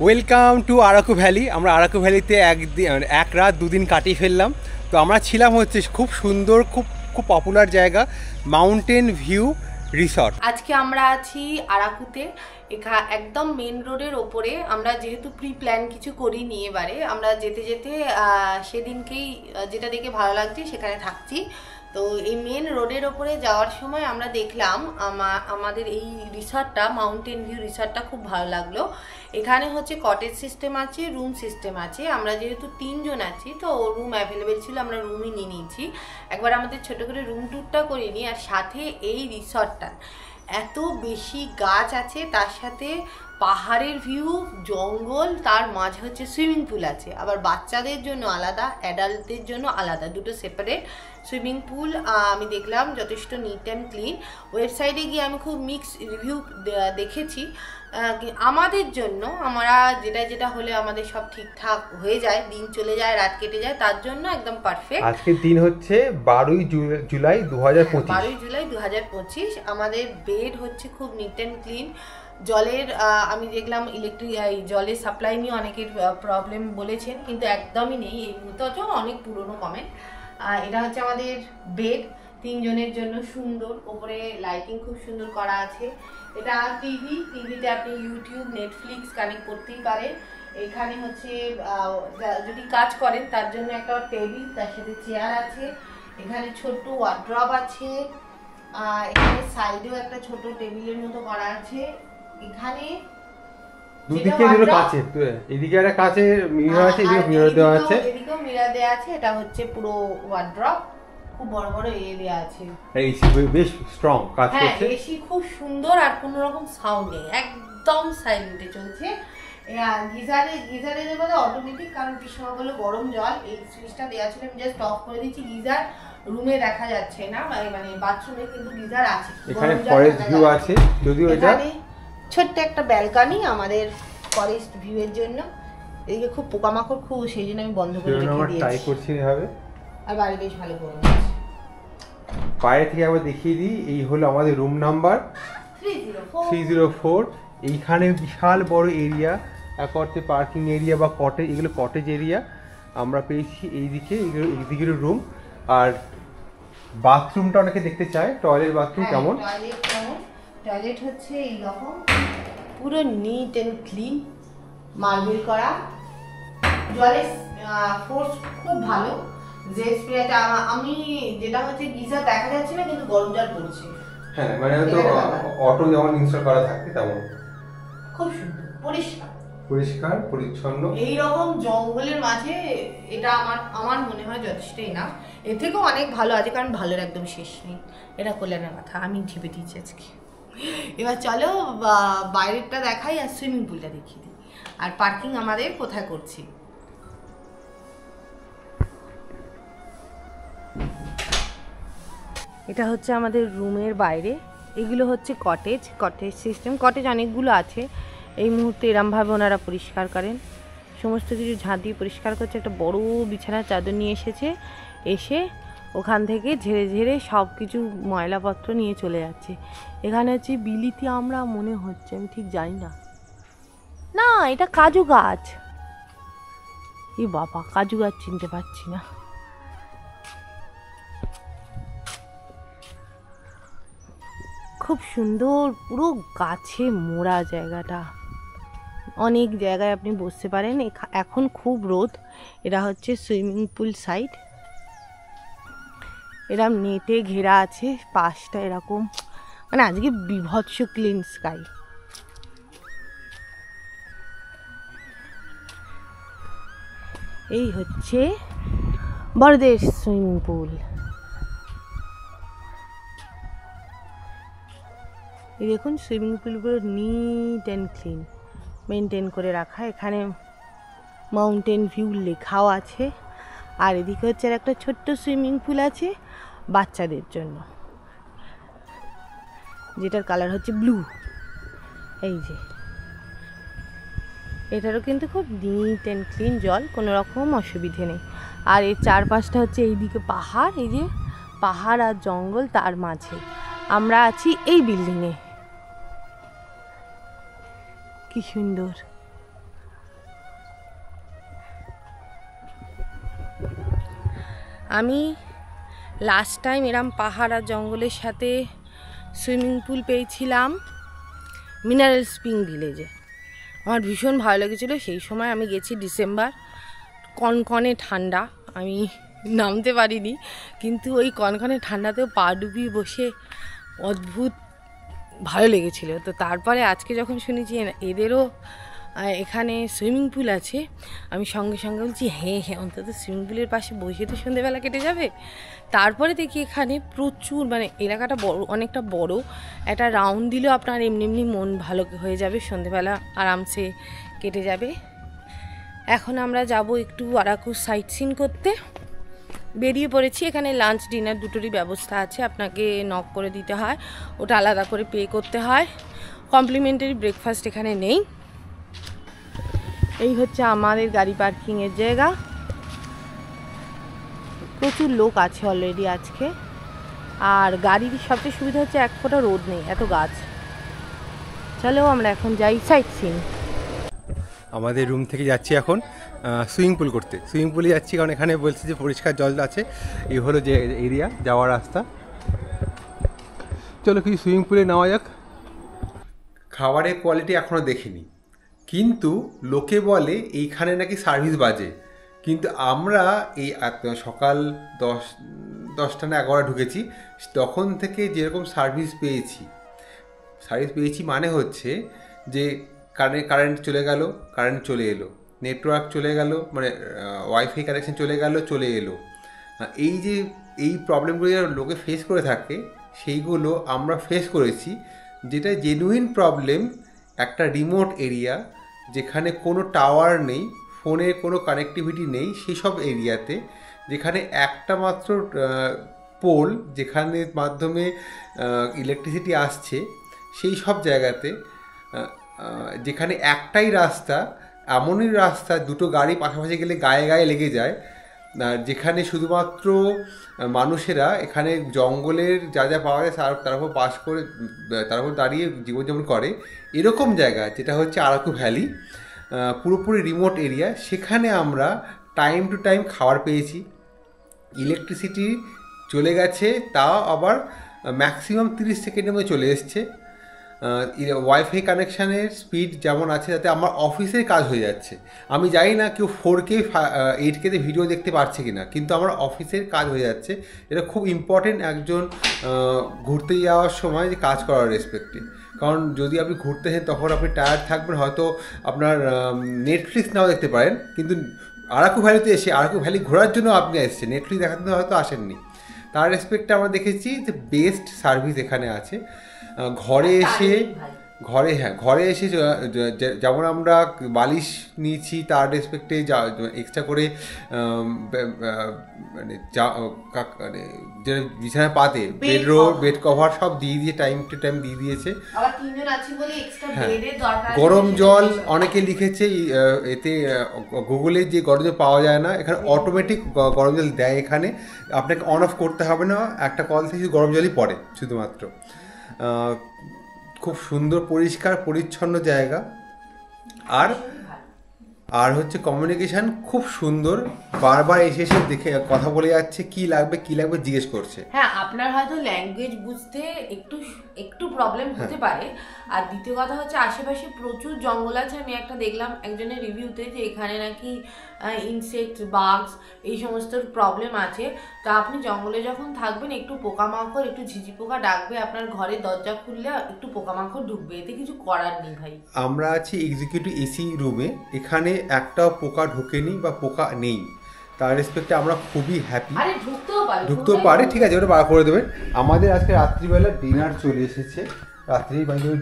Welcome to Araku valley. আমরা আরাকু ভ্যালিতে এক রাত দুদিন কাটিয়ে ফেললাম। তো আমরা ছিলাম হচ্ছে খুব সুন্দর, খুব খুব পপুলার জায়গা মাউন্টেন ভিউ রিসর্ট। আজকে আমরা আছি আরাকুতে, একদম মেন রোডের ওপরে। আমরা যেহেতু প্রি প্ল্যান কিছু করিনি, এবারে আমরা যেতে যেতে সেদিনকেই যেটা দেখে ভালো লাগছে সেখানে থাকছি। তো এই মেন রোডের ওপরে যাওয়ার সময় আমরা দেখলাম আমাদের এই রিসর্টটা, মাউন্টেন ভিউ রিসর্টটা খুব ভালো লাগলো। এখানে হচ্ছে কটেজ সিস্টেম আছে, রুম সিস্টেম আছে। আমরা যেহেতু 3 জন আছি তো রুম অ্যাভেলেবেল ছিল, আমরা রুমই নিয়ে নিয়েছি। একবার আমাদের ছোট করে রুম ট্যুরটা করিনি। আর সাথে এই রিসর্টটা এত বেশি গাছ আছে, তার সাথে পাহাড়ের ভিউ, জঙ্গল, তার মাঝে হচ্ছে সুইমিং পুল আছে। আবার বাচ্চাদের জন্য আলাদা, অ্যাডাল্টদের জন্য আলাদা, দুটো সেপারেট সুইমিং পুল। আমি দেখলাম যথেষ্ট নিট অ্যান্ড ক্লিন। ওয়েবসাইটে গিয়ে আমি খুব মিক্স রিভিউ দেখেছি। আমাদের জন্য, আমরা যেটা হলে আমাদের সব ঠিকঠাক হয়ে যায়, দিন চলে যায়, রাত কেটে যায়, তার জন্য একদম পারফেক্ট। আজকের দিন হচ্ছে 12 জুলাই 2025। 12 জুলাই 2025। আমাদের বেড হচ্ছে খুব নিট অ্যান্ড ক্লিন। জলের আমি দেখলাম জলের সাপ্লাই নিয়ে অনেকের প্রবলেম বলেছেন, কিন্তু একদমই নেই এই মুহূর্তে। অনেক পুরনো কমেন্ট। এটা হচ্ছে আমাদের বেড, 3 জনের জন্য সুন্দর। ওপরে লাইটিং খুব সুন্দর করা আছে। এটা টিভিতে আপনি ইউটিউব, নেটফ্লিক্স কানেক্ট করতেই পারেন। এখানে হচ্ছে যদি কাজ করেন তার জন্য একটা টেবিল, তার সাথে চেয়ার আছে। এখানে ছোট্ট ওয়ার্ড্রব আছে। এখানে সাইডেও একটা ছোট টেবিলের মতো করা আছে। এখানে দুদিকে দুটো কাছে, এদিকে একটা কাছে মিরর আছে, এদিকে মিরর দেওয়া আছে, এদিকেও মিরর দেওয়া আছে। এটা হচ্ছে পুরো ওয়ার্ড্রব, খুব বড় বড় এরিয়া আছে। এসি বেশ স্ট্রং কাজ করছে। হ্যাঁ, এসি খুব সুন্দর, আর কোনো রকম সাউন্ড নেই, একদম সাইলেন্টে চলছে। গিজারের মধ্যে অটোমেটিক, কারণ কি সময় হলো গরম জল, এই সুইচটা দেওয়া ছিল, আমি জাস্ট অফ করে দিচ্ছি। গিজার রুমে দেখা যাচ্ছে না, মানে বাথরুমে, কিন্তু গিজার আছে। এখানে ফরেস্ট ভিউ আছে, যদিও এটা ছোট্ট একটা ব্যালকনি আমাদের ফরেস্ট ভিউ এর জন্য। এদিকে খুব পোকামাকড় খুব, সেই জন্য আমি বন্ধ করে রেখে দিয়েছি। ট্রাই করছি এভাবে। আর বাইরে বেশ ভালো গরম আছে। বাইরে থেকে আবার দেখিয়ে দিই, এই হলো আমাদের রুম নাম্বার 304। এইখানে বিশাল বড় এরিয়া, এক অর্থে পার্কিং এরিয়া বা কটেজ, এগুলো কটেজ এরিয়া আমরা পেয়েছি। এইদিকে রুম। আর বাথরুমটা অনেকে দেখতে চায়, টয়লেট বাথরুম কেমন। টয়লেট হচ্ছে এইরকম, পুরো নিট এন্ড ক্লিন, মার্বেল করা। জলের ফোর্স খুব ভালো। যে স্প্রেটা আমি, যেটা হচ্ছে গিজার দেখা যাচ্ছে না, কিন্তু গরম জল পড়ছে। হ্যাঁ, মানে হয়তো অটো যেমন ইনস্টল করা থাকে তেমন। খুব সুন্দর, পরিষ্কার পরিচ্ছন্ন। এইরকম জঙ্গলের মাঝে এটা আমার মনে হয় যথেষ্টই না, এর থেকেও অনেক ভালো আছে, কারণ ভালোর একদম শেষ নেই। এটা কল্যাণের কথা, আমি ঝেপে দিচ্ছি আজকে। এবার চলো বাইরেরটা দেখাই আর সুইমিং পুলটা দেখিয়ে দিই, আর পার্কিং আমাদের কোথায় করছি। এটা হচ্ছে আমাদের রুমের বাইরে। এগুলো হচ্ছে কটেজ সিস্টেম। কটেজ অনেকগুলো আছে। এই মুহূর্তে এরমভাবে ওনারা পরিষ্কার করেন, সমস্ত কিছু ঝাঁট দিয়ে পরিষ্কার করছে। একটা বড় বিছানার চাদর নিয়ে এসে ওখান থেকে ঝেড়ে ঝেড়ে সব কিছু ময়লাপত্র নিয়ে চলে যাচ্ছে। এখানে হচ্ছে বিলিতি আমরা মনে হচ্ছে, আমি ঠিক জানি না। না, এটা কাজু গাছ। এই বাবা, কাজু গাছ চিনতে পারছি না। খুব সুন্দর, পুরো গাছে মোড়া জায়গাটা। অনেক জায়গায় আপনি বসতে পারেন। এখন খুব রোদ। এটা হচ্ছে সুইমিং পুল সাইড। এরকম নেটে ঘেরা আছে পাশটা, এরকম মানে আজকে বিভৎস ক্লিন স্কাই। এই হচ্ছে বড়দের সুইমিং পুল। এই দেখুন, সুইমিং পুলগুলো নিট অ্যান্ড ক্লিন মেনটেন করে রাখা। এখানে মাউন্টেন ভিউ লেখাও আছে। আর এদিকে হচ্ছে একটা ছোট্ট সুইমিং পুল আছে বাচ্চাদের জন্য, যেটার কালার হচ্ছে ব্লু। এই যে এটারও কিন্তু খুব নিট অ্যান্ড ক্লিন জল, কোনো রকম অসুবিধে নেই। আর এর চারপাশটা হচ্ছে এইদিকে পাহাড়, এই যে পাহাড় আর জঙ্গল, তার মাঝে আমরা আছি এই বিল্ডিংয়ে। কি সুন্দর। আমি লাস্ট টাইম এরম পাহাড় আর জঙ্গলের সাথে সুইমিং পুল পেয়েছিলাম মিনারেল স্প্রিং ভিলেজে। আমার ভীষণ ভালো লেগেছিলো। সেই সময় আমি গেছি ডিসেম্বর, কনকনে ঠান্ডা, আমি নামতে পারিনি, কিন্তু ওই কনকনে ঠান্ডাতেও পা ডুবিয়ে বসে অদ্ভুত ভালো লেগেছিলো। তো তারপরে আজকে যখন শুনেছি এদেরও এখানে সুইমিং পুল আছে, আমি সঙ্গে সঙ্গে বলছি হ্যাঁ হ্যাঁ, অন্তত সুইমিং পুলের পাশে বসে তো সন্ধ্যেবেলা কেটে যাবে। তারপরে দেখি এখানে প্রচুর, মানে এলাকাটা বড়, অনেকটা বড়, একটা রাউন্ড দিলেও আপনার এমনি এমনি মন ভালো হয়ে যাবে, সন্ধ্যেবেলা আরামসে কেটে যাবে। এখন আমরা যাব একটু আরাকু সাইট সিন করতে, বেরিয়ে পড়েছি। এখানে লাঞ্চ ডিনার দুটোরই ব্যবস্থা আছে, আপনাকে নক করে দিতে হয়, ওটা আলাদা করে পে করতে হয়। কমপ্লিমেন্টারি ব্রেকফাস্ট এখানে নেই। এই হচ্ছে আমাদের গাড়ি পার্কিংয়ের জায়গা। প্রচুর লোক আছে অলরেডি আজকে, আর গাড়ির সবচেয়ে সুবিধা হচ্ছে এক ফোঁটা রোদ নেই, এত গাছ। চলো আমরা এখন যাই সাইট সিন। আমাদের রুম থেকে যাচ্ছি এখন সুইমিং পুল করতে। সুইমিং পুলে যাচ্ছি কারণ এখানে বলছে যে পরিষ্কার জল আছে। এই হলো যে এরিয়া, যাওয়ার রাস্তা। চলো কিছু সুইমিং পুলে নেওয়া যাক। খাবারের কোয়ালিটি এখনও দেখিনি, কিন্তু লোকে বলে এইখানে নাকি সার্ভিস বাজে। কিন্তু আমরা এই সকাল 10টা না 11টা ঢুকেছি, তখন থেকে যেরকম সার্ভিস পেয়েছি মানে হচ্ছে যে কারেন্ট চলে গেল, কারেন্ট চলে এলো, নেটওয়ার্ক চলে গেল, মানে ওয়াইফাই কানেকশন চলে এলো। এই প্রবলেমগুলো যারা লোকে ফেস করে থাকে সেইগুলো আমরা ফেস করেছি। যেটা জেনুইন প্রবলেম একটা রিমোট এরিয়া, যেখানে কোনো টাওয়ার নেই, ফোনের কোনো কানেক্টিভিটি নেই, সেসব এরিয়াতে যেখানে একটা মাত্র পোল যেখানে মাধ্যমে ইলেকট্রিসিটি আসছে, সেই সব জায়গাতে যেখানে একটাই রাস্তা, এমনই রাস্তা দুটো গাড়ি পাশাপাশি গেলে গায়ে গায়ে লেগে যায়, যেখানে শুধুমাত্র মানুষেরা এখানে জঙ্গলের যা যা পাওয়া যায় তার উপর বাস করে, তার উপর দাঁড়িয়ে জীবনযাপন করে, এরকম জায়গা যেটা হচ্ছে আরাকু ভ্যালি, পুরোপুরি রিমোট এরিয়া, সেখানে আমরা টাইম টু টাইম খাবার পেয়েছি। ইলেকট্রিসিটি চলে গেছে, তাও আবার ম্যাক্সিমাম 30 সেকেন্ডের মধ্যে চলে এসছে। ওয়াইফাই কানেকশানের স্পিড যেমন আছে, তাতে আমার অফিসের কাজ হয়ে যাচ্ছে। আমি জানি না কেউ 4K 8Kতে ভিডিও দেখতে পারছে কি না, কিন্তু আমার অফিসের কাজ হয়ে যাচ্ছে। এটা খুব ইম্পর্টেন্ট একজন ঘুরতে যাওয়ার সময় যে কাজ করার রেসপেক্টে। কারণ যদি আপনি ঘুরতে যান তখন আপনি টায়ার্ড থাকবেন, হয়তো আপনার নেটফ্লিক্স নাও দেখতে পারেন, কিন্তু আরাকু ভ্যালিতে এসে আরাকু ভ্যালি ঘোরার জন্য আপনি এসেছেন, নেটফ্লিক্স দেখার জন্য হয়তো আসেননি। তার রেসপেক্টে আমরা দেখেছি যে বেস্ট সার্ভিস এখানে আছে। ঘরে এসে যেমন আমরা বালিশ নিয়েছি, তার রেসপেক্টে এক্সট্রা করে মানে যে বিছানায় পাতে বেড কভার সব দিয়ে দিয়ে টাইম টু টাইম দিয়ে দিয়েছে। গরম জল অনেকে লিখেছে এতে গুগলে, যে গরম জল পাওয়া যায় না, এখানে অটোমেটিক গরম জল দেয়। এখানে আপনাকে অন অফ করতে হবে না, একটা কল থেকে গরম জলই পড়ে শুধুমাত্র। খুব সুন্দর পরিষ্কার পরিচ্ছন্ন জায়গা, আর হচ্ছে কমিউনিকেশান খুব সুন্দর। বারবার এসে দেখে কথা বলে যাচ্ছে, কি লাগবে জিজ্ঞেস করছে। হ্যাঁ, আপনার হয়তো ল্যাঙ্গুয়েজ বুঝতে একটু প্রবলেম হতে পারে। আর দ্বিতীয় কথা হচ্ছে আশেপাশে প্রচুর জঙ্গল আছে। আমি একটা দেখলাম একজনের রিভিউতে যে এখানে নাকি ইনসেক্ট, বাগস এই সমস্ত প্রবলেম আছে। তো আপনি জঙ্গলে যখন থাকবেন, একটু পোকামাকড়, একটু ঝিঝি পোকা ডাকবে, আপনার ঘরের দরজা খুললে একটু পোকামাকড় ঢুকবে, এতে কিছু করার নেই ভাই। আমরা আছি এক্সিকিউটিভ এসি রুমে, এখানে একটাও পোকা ঢোকেনি বা পোকা নেই। তার রেসপেক্টে আমরা খুবই হ্যাপি। ঢুকতেও পারে, ঠিক আছে, ওটা বার করে দেবেন। আমাদের আজকে রাত্রিবেলা ডিনার চলে এসেছে, রাত্রি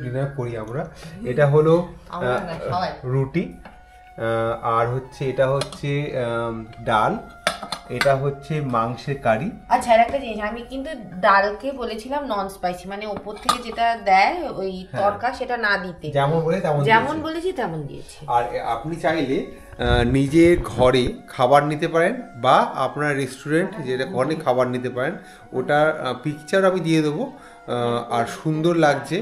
ডিনার করি আমরা। এটা হলো রুটি, আর হচ্ছে এটা হচ্ছে ডাল, এটা হচ্ছে মাংসের কারি। আচ্ছা, আর একটা জিনিস, আমি কিন্তু ডালকে বলেছিলাম নন স্পাইসি, মানে ওপর থেকে যেটা দেয় ওই তরকা সেটা না দিতে, যেমন বলেছি তেমন দিয়েছি। আর আপনি চাইলে নিজের ঘরে খাবার নিতে পারেন, বা আপনার রেস্টুরেন্ট যেটা ঘরে খাবার নিতে পারেন। ওটার পিকচার আমি দিয়ে দেবো। আর সুন্দর লাগছে।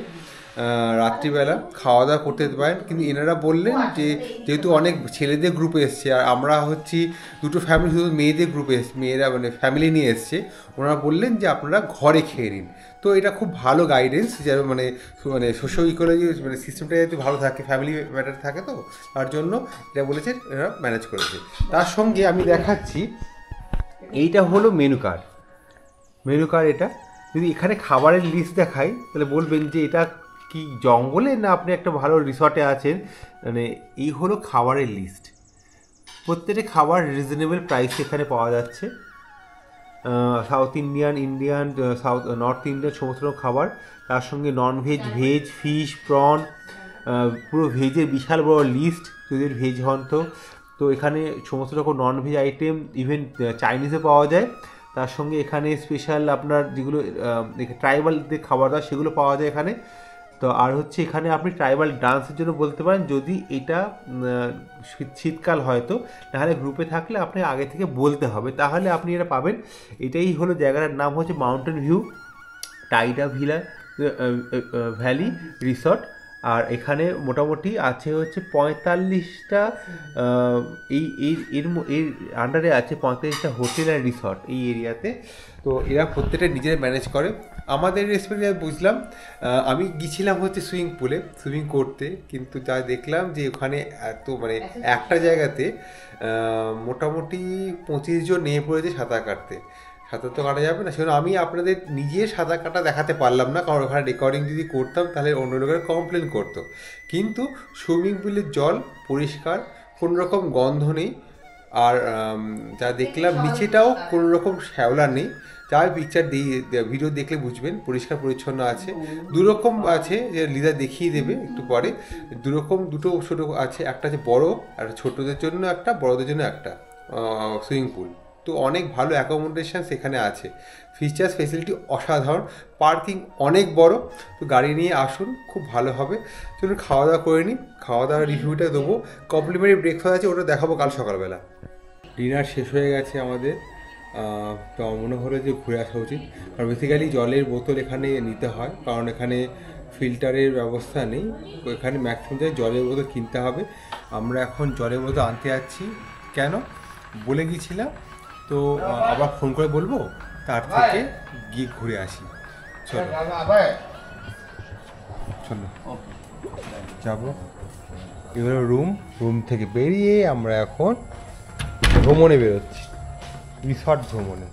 রাত্রিবেলা খাওয়া দাওয়া করতে যেতে পারেন। কিন্তু এনারা বললেন যে যেহেতু অনেক ছেলেদের গ্রুপে এসছে আর আমরা হচ্ছি দুটো ফ্যামিলি, শুধু মেয়েদের গ্রুপে এসছে, মেয়েরা মানে ফ্যামিলি নিয়ে এসছে, ওনারা বললেন যে আপনারা ঘরে খেয়ে নিন। তো এটা খুব ভালো গাইডেন্স, যেন মানে মানে সোশ্যাল ইকোলজি মানে সিস্টেমটা যাতে ভালো থাকে, ফ্যামিলি ম্যাটার থাকে, তো তার জন্য এটা বলেছেন এরা ম্যানেজ করেছে। তার সঙ্গে আমি দেখাচ্ছি, এইটা হলো মেনু কার্ড। মেনু কার্ড এটা যদি এখানে খাবারের লিস্ট দেখাই তাহলে বলবেন যে এটা কি জঙ্গলে না আপনি একটা ভালো রিসর্টে আছেন। মানে এই হলো খাবারের লিস্ট, প্রত্যেকটা খাবার রিজনেবল প্রাইসে এখানে পাওয়া যাচ্ছে। South Indian, south north Indian সমস্ত রকম খাবার, তার সঙ্গে ননভেজ, ভেজ, ফিশ, প্রন, পুরো ভেজের বিশাল বড় লিস্ট যদি ভেজ হন তো এখানে সমস্ত রকম ননভেজ আইটেম, ইভেন চাইনিজও পাওয়া যায়। তার সঙ্গে এখানে স্পেশাল আপনার যেগুলো ট্রাইবাল যে খাবার দাবার সেগুলো পাওয়া যায় এখানে। তো আর হচ্ছে এখানে আপনি ট্রাইবাল ডান্সের জন্য বলতে পারেন, যদি এটা শীতকাল হয়তো, নাহলে গ্রুপে থাকলে আপনি আগে থেকে বলতে হবে, তাহলে আপনি এটা পাবেন। এটাই হলো জায়গাটার নাম হচ্ছে মাউন্টেন ভিউ টাইডা ভ্যালি রিসর্ট। আর এখানে মোটামুটি আছে হচ্ছে 45টা এর আন্ডারে আছে 45টা হোটেল আর রিসর্ট এই এরিয়াতে। তো এরা প্রত্যেকটা নিজেরা ম্যানেজ করে। আমাদের রেসপেক্টে বুঝলাম, আমি গিয়েছিলাম হচ্ছে সুইমিং করতে, কিন্তু যা দেখলাম যে ওখানে এত মানে একটা জায়গাতে মোটামুটি 25 জন নিয়ে পড়েছে সাঁতার কাটতে। সাঁতার তো কাটা যাবে না, সেজন্য আমি আপনাদের নিজের সাঁতার কাটা দেখাতে পারলাম না, কারণ ওখানে রেকর্ডিং যদি করতাম তাহলে অন্য লোকেরা কমপ্লেন করতো। কিন্তু সুইমিং পুলের জল পরিষ্কার, কোনো রকম গন্ধ নেই। আর যা দেখলাম নিচেটাও কোনো রকম শ্যাওলা নেই, যা পিকচার ভিডিও দেখলে বুঝবেন পরিষ্কার পরিচ্ছন্ন আছে। দুরকম আছে, যে লিডার দেখিয়ে দেবে একটু পরে। দুটো ছোটো আছে, একটা আছে বড়, আর ছোটদের জন্য একটা, বড়দের জন্য একটা সুইমিং পুল। তো অনেক ভালো অ্যাকোমোডেশন সেখানে আছে, ফিচার্স ফেসিলিটি অসাধারণ, পার্কিং অনেক বড়। তো গাড়ি নিয়ে আসুন, খুব ভালো হবে। চলুন খাওয়া দাওয়া করে নিই, খাওয়া দাওয়ার রিভিউটা দেবো। কমপ্লিমেন্টারি ব্রেকফাস্ট আছে, ওটা দেখাবো কাল সকালবেলা। ডিনার শেষ হয়ে গেছে আমাদের, তো আমার মনে হলো যে ঘুরে আসা উচিত। কারণ বেসিক্যালি জলের বোতল এখানে নিতে হয়, কারণ এখানে ফিল্টারের ব্যবস্থা নেই। এখানে ম্যাক্সিমাম জায়গায় জলের বোতল কিনতে হবে। আমরা এখন জলের বোতল আনতে যাচ্ছি, কেন বলে গিয়েছিলাম, তো আবার ফোন করে বলবো, তার থেকে গিয়ে ঘুরে আসি। চলো যাবো। এগুলো রুম থেকে বেরিয়ে আমরা এখন ভ্রমণে বেরোচ্ছি, রিসর্ট ভ্রমণে।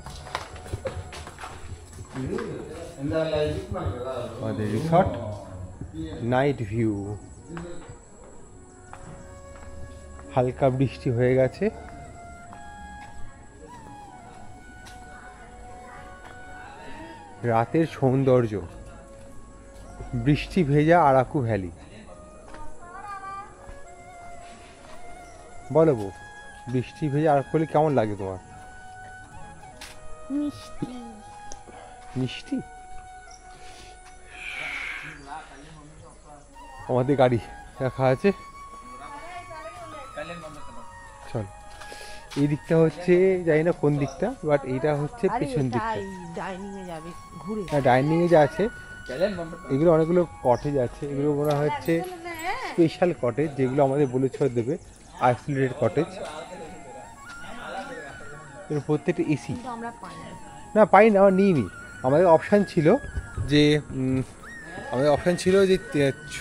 আমাদের রিসর্ট নাইট ভিউ। হালকা বৃষ্টি হয়ে গেছে, রাতের সৌন্দর্য, বৃষ্টি ভেজা আরাকু ভ্যালি। বলো বউ, বৃষ্টি ভেজা আরাকু ভ্যালি কেমন লাগে তোমার? মিষ্টি। আমাদের গাড়ি রাখা আছে, চল। এই দিকটা হচ্ছে জানি না কোন দিকটা, বাট এইটা হচ্ছে পেছন দিকটা। হ্যাঁ, ডাইনিং এ যা আছে এগুলো অনেকগুলো কটেজ আছে, এগুলো মনে হচ্ছে স্পেশাল কটেজ, যেগুলো আমাদের বলে ছেড়ে দেবে আইসোলেটেড কটেজ। প্রত্যেকটা এসি না পাই না, আমরা নিইনি। আমাদের অপশান ছিল যে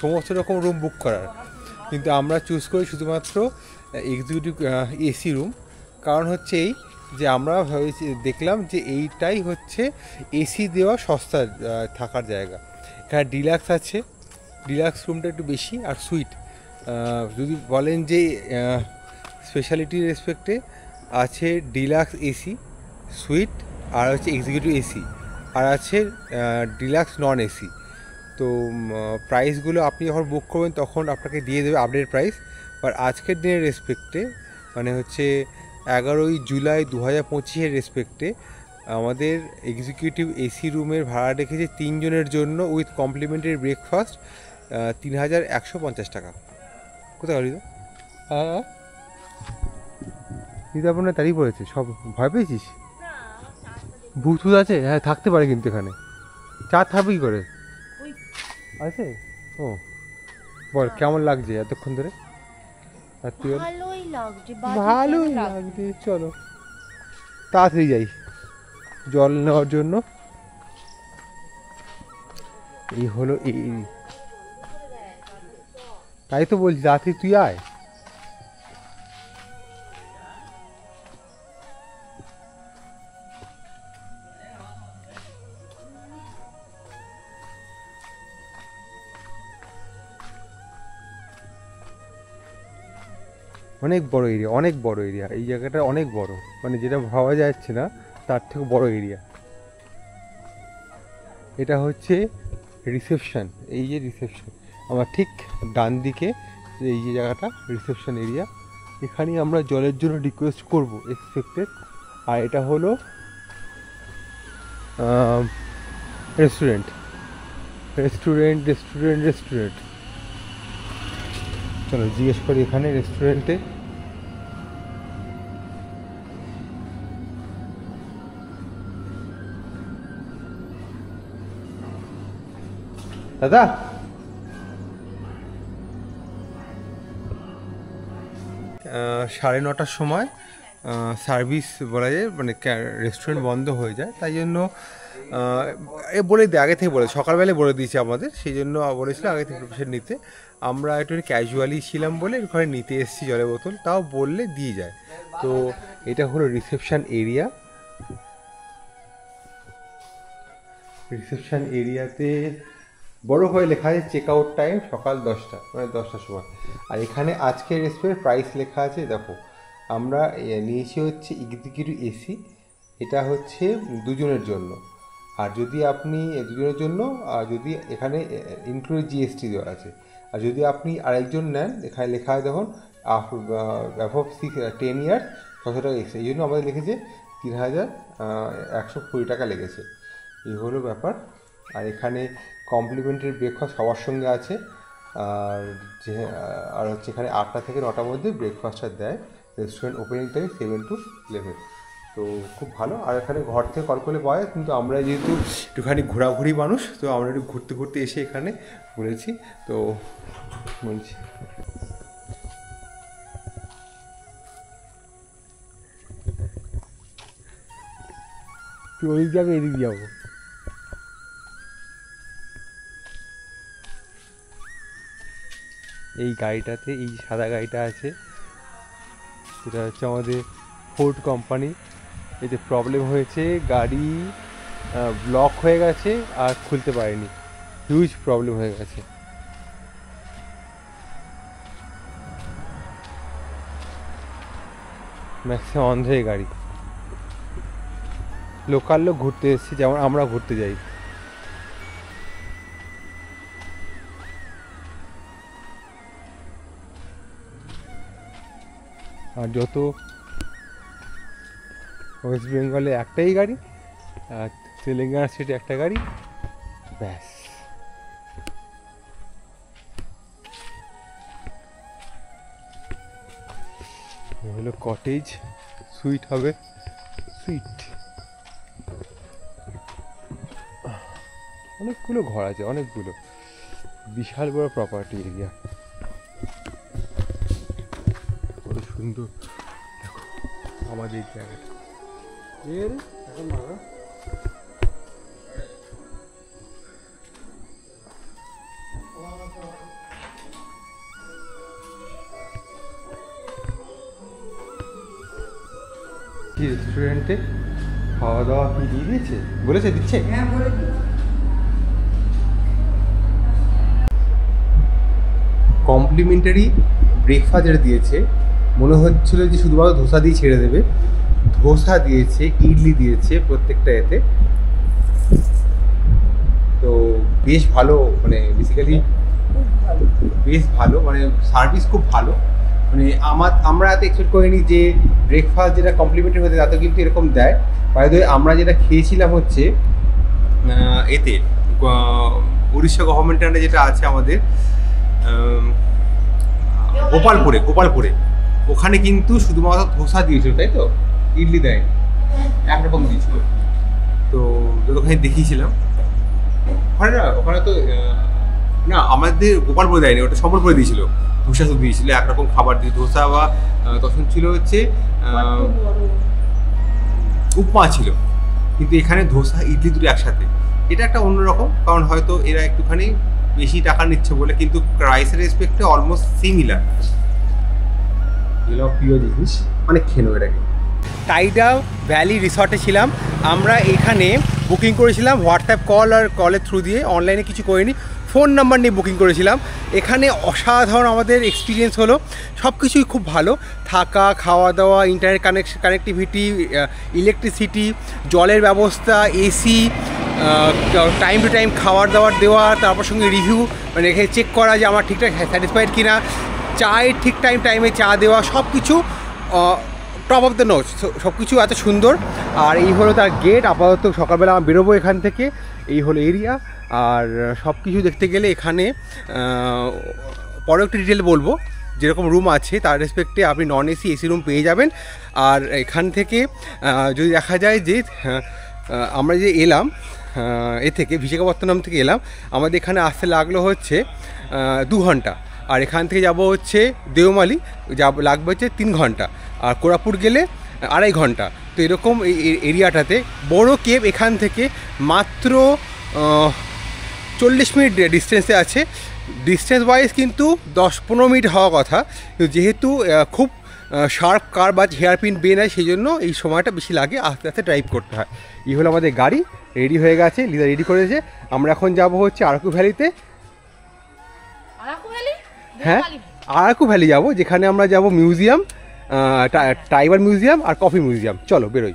সমস্ত রকম রুম বুক করার, কিন্তু আমরা চুজ করি শুধুমাত্র এক্সিকিউটিভ এসি রুম। কারণ হচ্ছে এই যে আমরা দেখলাম যে এইটাই হচ্ছে এসি দেওয়া সস্তা থাকার জায়গা। এখানে ডিলাক্স আছে, ডিলাক্স রুমটা একটু বেশি, আর সুইট যদি বলেন যে স্পেশালিটির রেসপেক্টে আছে ডিলাক্স এসি, সুইট, আর হচ্ছে এক্সিকিউটিভ এসি, আর আছে ডিলাক্স নন এসি। তো প্রাইসগুলো আপনি যখন বুক করবেন তখন আপনাকে দিয়ে দেবে আপডেট প্রাইস। আর আজকের দিনের রেসপেক্টে মানে হচ্ছে 11ই জুলাই 2025-এর রেসপেক্টে আমাদের এক্সিকিউটিভ এসি রুমের ভাড়া রেখেছে 3 জনের জন্য উইথ কমপ্লিমেন্টারি ব্রেকফাস্ট 3150 টাকা। কোথায় গেলি তো? হ্যাঁ, দিদা আপনার তারই পড়েছে। সব ভয় পেয়েছিস? ভূত আছে? হ্যাঁ থাকতে পারে, কিন্তু এখানে চা থাকবে কি করে? আছে ও বল কেমন লাগছে এতক্ষণ ধরে? ভালোই লাগছে, ভালোই লাগছে। চলো তাড়াতাড়ি যাই জল নেওয়ার জন্য। এই হলো এই, তাই তো বলছি তাড়াতাড়ি তুই আয়। অনেক বড় এরিয়া, অনেক বড় এরিয়া, এই জায়গাটা অনেক বড়, মানে যেটা ভাবা যাচ্ছে না তার থেকে বড় এরিয়া। এটা হচ্ছে রিসেপশন, এই যে রিসেপশন আমার ঠিক ডান দিকে, এই যে জায়গাটা রিসেপশন এরিয়া, এখানেই আমরা জলের জন্য রিকোয়েস্ট করব এক্সপেক্টেড। আর এটা হলো রেস্টুরেন্ট রেস্টুরেন্ট রেস্টুরেন্ট রেস্টুরেন্ট চলো জিজ্ঞেস করি এখানে রেস্টুরেন্টে। দাদা সাড়ে 9টার সময় সার্ভিস বলা যায়, মানে রেস্টুরেন্ট বন্ধ হয়ে যায়, তাই জন্য এ বলে দিই আগে থেকে, বলে সকালবেলায় বলে দিয়েছে আমাদের, সেই জন্য বলেছিল আগে থেকে প্রিপারেশন নিতে। আমরা একটু ক্যাজুয়ালি ছিলাম বলে ওখানে নিতে এসেছি জলের বোতল, তাও বললে দিয়ে যায়। তো এটা হলো রিসেপশন এরিয়া। রিসেপশন এরিয়াতে বড় হয়ে লেখা আছে চেক আউট টাইম সকাল 10টা, মানে 10টার সময়। আর এখানে আজকের রেস্টুরেন্টের প্রাইস লেখা আছে, দেখো আমরা নিয়েছি হচ্ছে এক্সিকিউটিভ এসি, এটা হচ্ছে দুজনের জন্য। আর যদি আপনি দুজনের জন্য, আর যদি এখানে ইনক্লুড জিএসটি দেওয়া আছে, আর যদি আপনি আরেকজন নেন এখানে লেখা হয় দেখুন অ্যাবভ 10 ইয়ার্স 600 টাকা এক্সট্রা, এই জন্য আমাদের লিখেছে 3,120 টাকা লেগেছে। এই হলো ব্যাপার। আর এখানে কমপ্লিমেন্টারি ব্রেকফাস্ট সবার সঙ্গে আছে। আর হচ্ছে এখানে 8টা থেকে 9টার মধ্যে ব্রেকফাস্টটা দেয়। রেস্টুরেন্ট ওপেনিং টাইম 7 to 11, তো খুব ভালো। আর এখানে ঘর থেকে কল করলে পাওয়া যায়, কিন্তু আমরা যেহেতু একটুখানি ঘোরাঘুরি মানুষ, তো আমরা একটু ঘুরতে ঘুরতে এসে এখানে বলেছি, তো বলছি ওই জায়গায় এদিক যাবো। এই গাড়িটাতে, এই সাদা গাড়িটা আছে, এটা হচ্ছে আমাদের ফোর্ড কোম্পানি। এতে প্রবলেম হয়েছে, গাড়ি ব্লক হয়ে গেছে আর খুলতে পারেনি, হিউজ প্রবলেম হয়ে গেছে। ম্যাক্সিমাম অন্ধের গাড়ি, লোকাল লোক ঘুরতে এসেছি, যেমন আমরা ঘুরতে যাই। আর যত ওয়েস্ট বেঙ্গলে একটাই গাড়ি, আর তেলেঙ্গানা স্টেটে একটা গাড়ি, ব্যাস। হলো কটেজ, সুইট হবে, সুইট। অনেকগুলো ঘর আছে, অনেকগুলো, বিশাল বড় প্রপার্টি এরিয়া, কত সুন্দর। দেখো আমাদের জায়গাটা এখন ভালো। রেস্টুরেন্টে খাওয়া দাওয়া কি দিয়ে দিয়েছে, বলেছে দিচ্ছে? হ্যাঁ বলে দিয়েছে। কমপ্লিমেন্টারি ব্রেকফাস্ট যেটা দিয়েছে, মনে হচ্ছিল যে শুধুমাত্র ধোসা দিয়ে ছেড়ে দেবে। ধোসা দিয়েছে, ইডলি দিয়েছে প্রত্যেকটা এতে, তো বেশ ভালো, মানে বেসিক্যালি বেশ ভালো, মানে সার্ভিস খুব ভালো। মানে আমরা এত এক্সপেক্ট করিনি যে ব্রেকফাস্ট যেটা কমপ্লিমেন্টারি হতে তাতে কিন্তু এরকম দেয়। বাইরে আমরা যেটা খেয়েছিলাম হচ্ছে এতে উড়িষ্যা গভর্নমেন্টের যেটা আছে আমাদের গোপালপুরে ওখানে কিন্তু শুধুমাত্র ধোসা দিয়েছিল, তাই তো, ইডলি দেয়নি, একরকম দিয়েছিল। তো যতখানি দেখিয়েছিলাম ওখানে তো না আমাদের গোপালপুরে দেয়নি, ওটা সম্বলপুরে দিয়েছিল, ধোসা শুধু দিয়েছিল, একরকম খাবার দিয়ে ধোসা বা তখন ছিল হচ্ছে উপমা ছিল, কিন্তু এখানে ধোসা ইডলি দুটো একসাথে। এটা একটা অন্যরকম, কারণ হয়তো এরা একটুখানি বেশি টাকা নিচ্ছে বলে, কিন্তু প্রাইসের রেসপেক্টে অলমোস্ট সিমিলার। এগুলো প্রিয় জিনিস, অনেক খেলো এটাকে। টাইডা ভ্যালি রিসর্টে ছিলাম আমরা, এখানে বুকিং করেছিলাম হোয়াটসঅ্যাপ কল আর কলের থ্রু দিয়ে, অনলাইনে কিছু করিনি, ফোন নাম্বার নিয়ে বুকিং করেছিলাম। এখানে অসাধারণ আমাদের এক্সপিরিয়েন্স হলো, সব কিছুই খুব ভালো, থাকা, খাওয়া দাওয়া, ইন্টারনেট কানেক্টিভিটি, ইলেকট্রিসিটি, জলের ব্যবস্থা, এসি, টাইম টু টাইম খাবার দাবার দেওয়া, তারপর সঙ্গে রিভিউ, মানে এখানে চেক করা যে আমার ঠিকঠাক স্যাটিসফাইড কিনা, চায়ের ঠিক টাইমে চা দেওয়া, সব কিছু টপ অফ দ্য নোচ, সব কিছু এত সুন্দর। আর এই হলো তার গেট। আপাতত সকালবেলা আমি বেরোবো এখান থেকে, এই হলো এরিয়া। আর সব কিছু দেখতে গেলে এখানে পরে একটু ডিটেল বলবো, যেরকম রুম আছে তার রেসপেক্টে আপনি নন এসি, এসি রুম পেয়ে যাবেন। আর এখান থেকে যদি দেখা যায় যে আমরা যে এলাম এ থেকে বিশাখাপত্তনম থেকে এলাম, আমাদের এখানে আসতে লাগলো হচ্ছে 2 ঘন্টা, আর এখান থেকে যাব হচ্ছে দেওমালি, লাগবে হচ্ছে 3 ঘন্টা, আর কোরাপুর গেলে 2.5 ঘন্টা। তো এরকম এই এরিয়াটাতে বড় কেভ এখান থেকে মাত্র 40 মিনিট ডিস্টেন্সে আছে। ডিস্টেন্স ওয়াইজ কিন্তু 10-15 মিনিট হওয়া কথা, যেহেতু খুব শার্প কার বা হেয়ারপিন বে নেয়, সেই জন্য এই সময়টা বেশি লাগে, আস্তে আস্তে ড্রাইভ করতে হয়। এই হলো আমাদের গাড়ি, রেডি হয়ে গেছে, লিজা রেডি করেছে। আমরা এখন যাব হচ্ছে আরাকু ভ্যালিতে। হ্যাঁ, আরাকু ভ্যালি যাব, যেখানে আমরা যাব মিউজিয়াম, টাইগার মিউজিয়াম আর কফি মিউজিয়াম। চলো বেরোই।